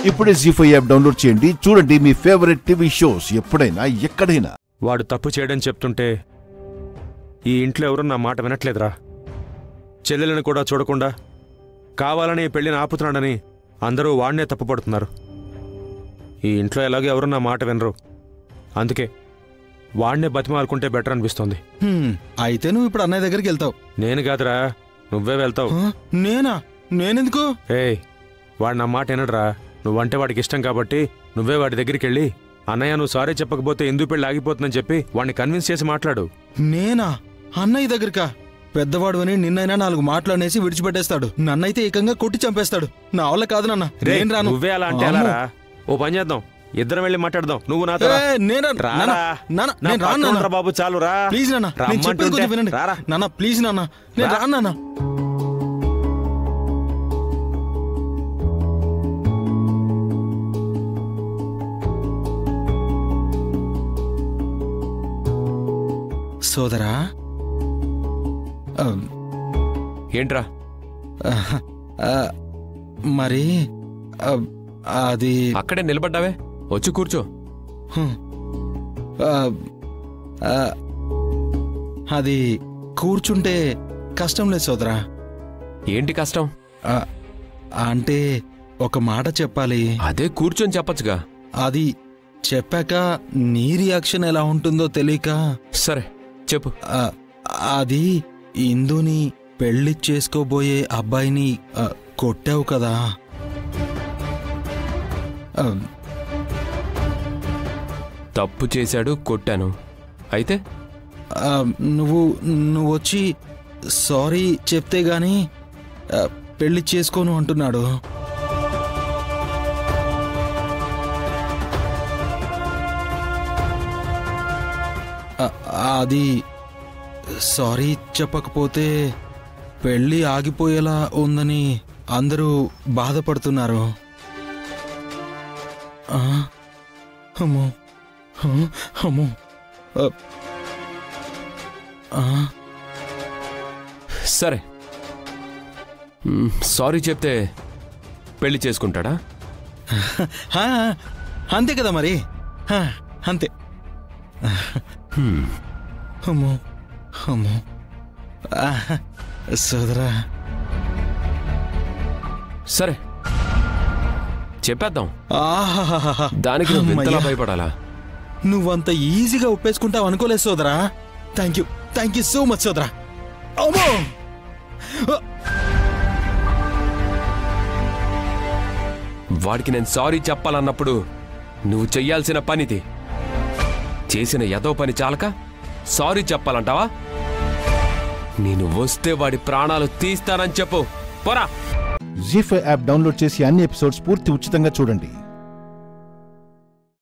ఇప్పుడే జీ5 app download చేయండి. చూడండి మీ ఫేవరెట్ టీవీ షోస్ ఎప్పుడైనా ఎక్కడైనా. వాడు తప్పు చేయడం చెప్తుంటే ఈ ఇంట్లో ఎవరు నా మాట వినట్లేదురా. చెల్లెలను కూడా చూడకుండా కావాలని పెళ్లిని ఆపుతున్నాడని అందరూ వాడినే తప్పుపడుతున్నారు. ఈ ఇంట్లో ఎలాగో ఎవరు నా మాట వినరు. అందుకే వాడినే బతిమాలుకుంటే బెటర్ అనిపిస్తోంది. అయితే నువ్వు ఇప్పుడు అన్నయ్య దగ్గరికి వెళ్తావు? నేను కాదురా, నువ్వే వెళ్తావు. నేనా? నేనెందుకు? ఏయ్, వాడు నా మాట వినడురా. నువ్వంటే వాడికి ఇష్టం కాబట్టి నువ్వే వాడి దగ్గరికి వెళ్ళి అన్నయ్య నువ్వు సారీ చెప్పకపోతే ఎందుకు పెళ్ళి ఆగిపోతుందని చెప్పి వాడిని కన్విన్స్ చేసి మాట్లాడు. నేనా? అన్నయ్య దగ్గరికా? పెద్దవాడు అని నిన్నైనా 4 మాటలు అనేసి విడిచిపెట్టేస్తాడు. నన్నైతే ఏకంగా కొట్టి చంపేస్తాడు. నా వల్ల కాదు నాన్న, నేను రాను. నువ్వే అలా అంటే ఎలా? ఓ పని చేద్దాం, ఇద్దరం వెళ్ళి మాట్లాడదాం. నువ్వు నాతో బాబు. చాలు రా ప్లీజ్ నాన్న, వినండి నాన్న ప్లీజ్ నాన్న, నేను రాను నాన్న. సోదరా, ఏంట్రా? మరి అది అక్కడే నిలబడ్డావే, వచ్చి కూర్చో. అది కూర్చుంటే కష్టం లేదు సోదరా. ఏంటి కష్టం? అంటే ఒక మాట చెప్పాలి. అదే కూర్చొని చెప్పచ్చుగా. అది చెప్పాక నీ రియాక్షన్ ఎలా ఉంటుందో తెలియక. సరే చెప్పు. అది ఇందుని పెళ్లి చేసుకోబోయే అబ్బాయిని కొట్టావు కదా. తప్పు చేశాడు, కొట్టాను. అయితే నువ్వు వచ్చి సారీ చెప్తే గాని పెళ్లి చేసుకోను అంటున్నాడు. అది సారీ చెప్పకపోతే పెళ్ళి ఆగిపోయేలా ఉందని అందరూ బాధపడుతున్నారు. అమ్మో అమ్మో. సరే, సారీ చెప్తే పెళ్లి చేసుకుంటాడా? అంతే కదా మరి, అంతే. అమ్మో అమ్మో. సోదరా, సరే చెప్పేద్దాం. దానికి నువ్వు భయపడాలా? నువ్వంత ఈజీగా ఒప్పేసుకుంటావు అనుకోలేదు సోదరా. థ్యాంక్ యూ సో మచ్ సోదరా. అమ్మో. వాడికి నేను సారీ చెప్పాలన్నప్పుడు నువ్వు చెయ్యాల్సిన పనిది. చేసిన ఏదో పని చాలక సారీ చెప్పాలంటావా? నేను వస్తే వాడి ప్రాణాలు తీస్తానని చెప్పు. పోరా. జీ5 యాప్ డౌన్లోడ్ చేసి అన్ని ఎపిసోడ్స్ పూర్తి ఉచితంగా చూడండి.